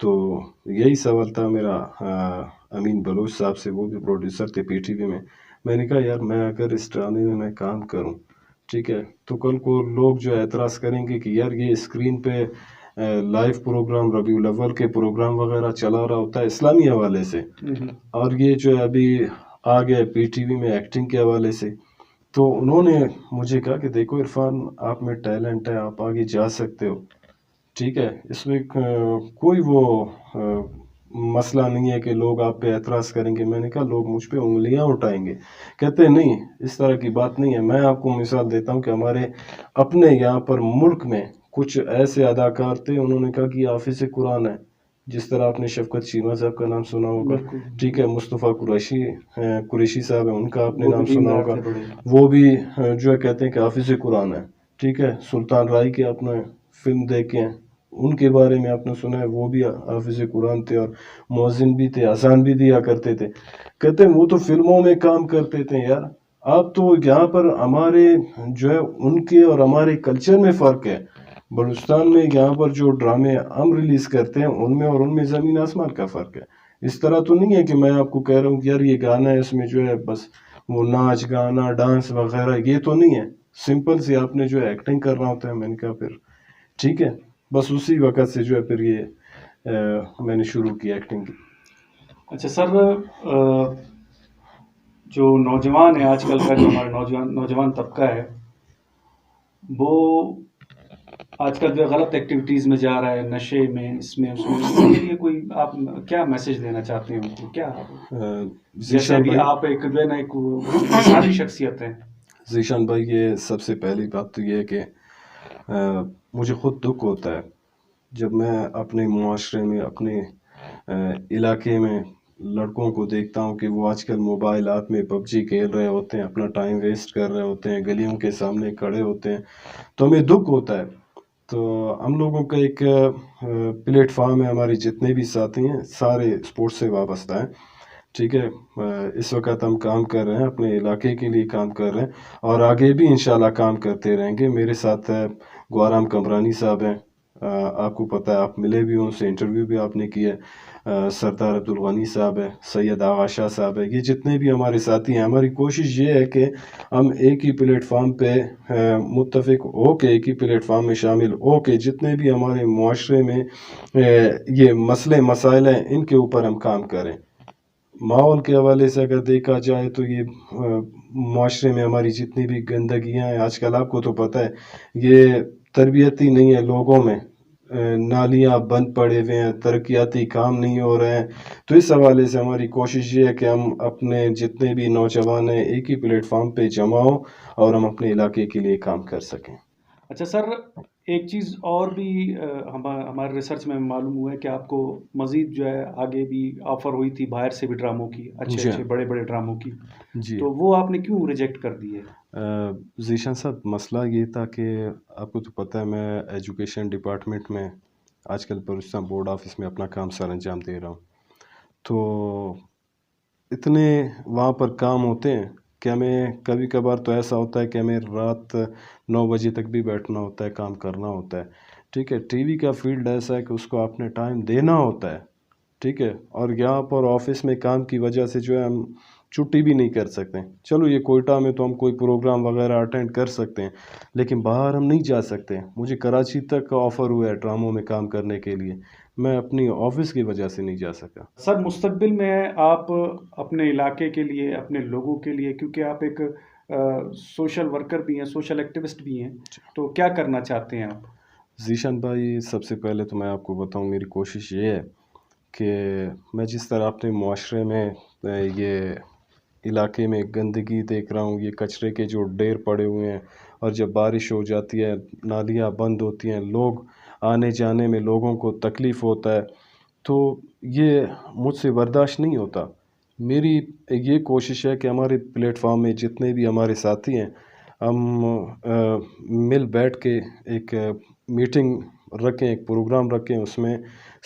تو یہی سوال تھا میرا امین بلوچ صاحب سے، وہ بھی پروڈیوسر تھے پی ٹی وی میں. میں نے کہا یار میں اگر اس ڈرامے میں کام کروں، ٹھیک ہے، تو کل کو لوگ جو اعتراض کریں گے کہ یار یہ اسکرین پہ لائیو پروگرام ربیع الاول کے پروگرام وغیرہ چلا رہا ہوتا ہے اسلامی حوالے سے، اور یہ جو ہے ابھی آ گیا پی ٹی وی میں ایکٹنگ کے حوالے سے. تو انہوں نے مجھے کہا کہ دیکھو عرفان، آپ میں ٹیلنٹ ہے، آپ آگے جا سکتے ہو، ٹھیک ہے، اس میں کوئی وہ مسئلہ نہیں ہے کہ لوگ آپ پہ اعتراض کریں گے. میں نے کہا لوگ مجھ پہ انگلیاں اٹھائیں گے. کہتے نہیں، اس طرح کی بات نہیں ہے. میں آپ کو مثال دیتا ہوں کہ ہمارے اپنے یہاں پر ملک میں کچھ ایسے اداکار تھے، انہوں نے کہا کہ یہ حافظ قرآن ہے. جس طرح آپ نے شفقت شیما صاحب کا نام سنا ہوگا، بالکل ٹھیک ہے، مصطفیٰ قریشی صاحب ہیں، ان کا آپ نے وہ نام بھی سنا دیندار ہوگا. تھے بڑے. وہ بھی جو ہے کہتے ہیں کہ حافظ قرآن ہے، ٹھیک ہے. سلطان رائی کے آپ نے فلم دیکھے ہیں، ان کے بارے میں آپ نے سنا ہے، وہ بھی حافظ قرآن تھے اور مؤذن بھی تھے، اذان بھی دیا کرتے تھے. کہتے ہیں وہ تو فلموں میں کام کرتے تھے. یار آپ تو یہاں پر ہمارے جو ہے ان کے اور ہمارے کلچر میں فرق ہے. بلوچستان میں یہاں پر جو ڈرامے ہم ریلیز کرتے ہیں ان میں اور ان میں زمین آسمان کا فرق ہے. اس طرح تو نہیں ہے کہ میں آپ کو کہہ رہا ہوں کہ یار یہ گانا ہے، اس میں جو ہے بس وہ ناچ گانا ڈانس وغیرہ، یہ تو نہیں ہے. سمپل سی آپ نے جو ہے ایکٹنگ کرنا ہوتا ہے. میں نے کہا پھر ٹھیک ہے. بس اسی وقت سے جو ہے پھر یہ میں نے شروع کی ایکٹنگ کی. اچھا سر، جو نوجوان ہے آج کل کا، جو ہمارا نوجوان طبقہ ہے، وہ آج کل جو غلط ایکٹیویٹیز میں جا رہا ہے، نشے میں، اس میں اس کے لیے کوئی آپ کیا میسج دینا چاہتے ہیں ان کو؟ کیا جیسے ذیشان ابھی بھائی، آپ ایک جو ہے نا ایک مثالی شخصیت ہیں. ذیشان بھائی، یہ سب سے پہلی بات تو یہ ہے کہ مجھے خود دکھ ہوتا ہے جب میں اپنے معاشرے میں، اپنے علاقے میں لڑکوں کو دیکھتا ہوں کہ وہ آج کل موبائلات میں پب جی کھیل رہے ہوتے ہیں، اپنا ٹائم ویسٹ کر رہے ہوتے ہیں، گلیوں کے سامنے کھڑے ہوتے ہیں. تو ہمیں دکھ ہوتا ہے. تو ہم لوگوں کا ایک پلیٹ فارم ہے، ہمارے جتنے بھی ساتھی ہیں سارے اسپورٹس سے وابستہ ہیں، ٹھیک ہے. اس وقت ہم کام کر رہے ہیں، اپنے علاقے کے لیے کام کر رہے ہیں، اور آگے بھی انشاءاللہ کام کرتے رہیں گے. میرے ساتھ گوارام کمرانی صاحب ہیں، آپ کو پتہ ہے، آپ ملے بھی ہوں، سے انٹرویو بھی آپ نے کیا ہے. سردار عبدالغنی صاحب ہے، سید آغا شاہ صاحب ہے. یہ جتنے بھی ہمارے ساتھی ہیں، ہماری کوشش یہ ہے کہ ہم ایک ہی پلیٹ فارم پہ متفق ہو کے، ایک ہی پلیٹ فارم میں شامل ہو کے جتنے بھی ہمارے معاشرے میں یہ مسئلے مسائل ہیں، ان کے اوپر ہم کام کریں. ماحول کے حوالے سے اگر دیکھا جائے تو یہ معاشرے میں ہماری جتنی بھی گندگیاں ہیں آج کل، آپ کو تو پتہ ہے، یہ تربیتی نہیں ہے لوگوں میں. نالیاں بند پڑے ہوئے ہیں، ترقیاتی کام نہیں ہو رہے ہیں. تو اس حوالے سے ہماری کوشش یہ ہے کہ ہم اپنے جتنے بھی نوجوان ہیں ایک ہی پلیٹ فارم پہ جمع ہوں اور ہم اپنے علاقے کے لیے کام کر سکیں. اچھا سر، ایک چیز اور بھی ہمارے ریسرچ میں معلوم ہوا ہے کہ آپ کو مزید جو ہے آگے بھی آفر ہوئی تھی باہر سے بھی ڈراموں کی، اچھے جی اچھے ہاں، بڑے بڑے ڈراموں کی، جی. تو وہ آپ نے کیوں ریجیکٹ کر دی ہے؟ ذیشان صاحب، مسئلہ یہ تھا کہ آپ کو تو پتہ ہے میں ایجوکیشن ڈپارٹمنٹ میں آج کل بلوچستان بورڈ آفس میں اپنا کام سر انجام دے رہا ہوں. تو اتنے وہاں پر کام ہوتے ہیں کہ ہمیں کبھی کبھار تو ایسا ہوتا ہے کہ ہمیں رات 9 بجے تک بھی بیٹھنا ہوتا ہے، کام کرنا ہوتا ہے، ٹھیک ہے. ٹی وی کا فیلڈ ایسا ہے کہ اس کو آپ نے ٹائم دینا ہوتا ہے، ٹھیک ہے. اور یہاں پر آفس میں کام کی وجہ سے جو ہے ہم چھٹی بھی نہیں کر سکتے. چلو یہ کوئٹہ میں تو ہم کوئی پروگرام وغیرہ اٹینڈ کر سکتے ہیں، لیکن باہر ہم نہیں جا سکتے. مجھے کراچی تک آفر ہوا ہے ڈراموں میں کام کرنے کے لیے، میں اپنی آفس کی وجہ سے نہیں جا سکا. سر مستقبل میں آپ اپنے علاقے کے لیے، اپنے لوگوں کے لیے، کیونکہ آپ ایک سوشل ورکر بھی ہیں، سوشل ایکٹیوسٹ بھی ہیں، تو کیا کرنا چاہتے ہیں آپ؟ ذیشان بھائی، سب سے پہلے تو میں آپ کو بتاؤں، میری کوشش یہ ہے کہ میں جس طرح اپنے معاشرے میں یہ علاقے میں گندگی دیکھ رہا ہوں، یہ کچرے کے جو ڈھیر پڑے ہوئے ہیں، اور جب بارش ہو جاتی ہے نالیاں بند ہوتی ہیں، لوگ آنے جانے میں لوگوں کو تکلیف ہوتا ہے، تو یہ مجھ سے برداشت نہیں ہوتا. میری یہ کوشش ہے کہ ہمارے پلیٹ فارم میں جتنے بھی ہمارے ساتھی ہیں، ہم مل بیٹھ کے ایک میٹنگ رکھیں، ایک پروگرام رکھیں. اس میں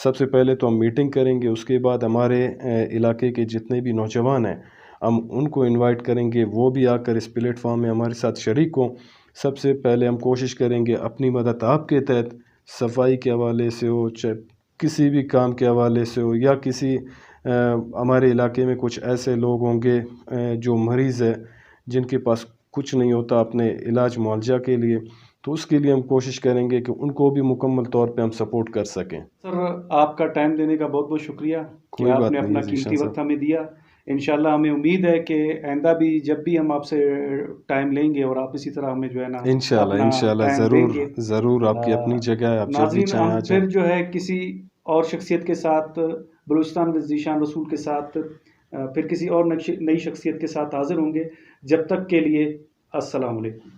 سب سے پہلے تو ہم میٹنگ کریں گے، اس کے بعد ہمارے علاقے کے جتنے بھی نوجوان ہیں ہم ان کو انوائٹ کریں گے، وہ بھی آ کر اس پلیٹ فارم میں ہمارے ساتھ شریک ہوں. سب سے پہلے ہم کوشش کریں گے اپنی مدد آپ کے تحت، صفائی کے حوالے سے ہو، چاہے کسی بھی کام کے حوالے سے ہو، یا کسی ہمارے علاقے میں کچھ ایسے لوگ ہوں گے جو مریض ہے، جن کے پاس کچھ نہیں ہوتا اپنے علاج معالجہ کے لیے، تو اس کے لیے ہم کوشش کریں گے کہ ان کو بھی مکمل طور پہ ہم سپورٹ کر سکیں۔ سر آپ کا ٹائم دینے کا بہت بہت شکریہ کہ کوئی آپ بات نے نہیں اپنا ہے قیمتی ذیشان وقت صاحب، ہمیں دیا۔ انشاءاللہ ہمیں امید ہے کہ آئندہ بھی جب بھی ہم آپ سے ٹائم لیں گے اور آپ اسی طرح ہمیں جو ہے نا انشاءاللہ اپنا انشاءاللہ ٹائم دیں ضرور گے۔ ضرور، آپ کی اپنی جگہ ہے، آپ جب بھی ناظرین، چاہیں ہم آ جائیں۔ پھر جو ہے کسی اور شخصیت کے ساتھ، بلوچستان و ذیشان رسول کے ساتھ، پھر کسی اور نئی شخصیت کے ساتھ حاضر ہوں گے۔ جب تک کے لیے السلام علیکم۔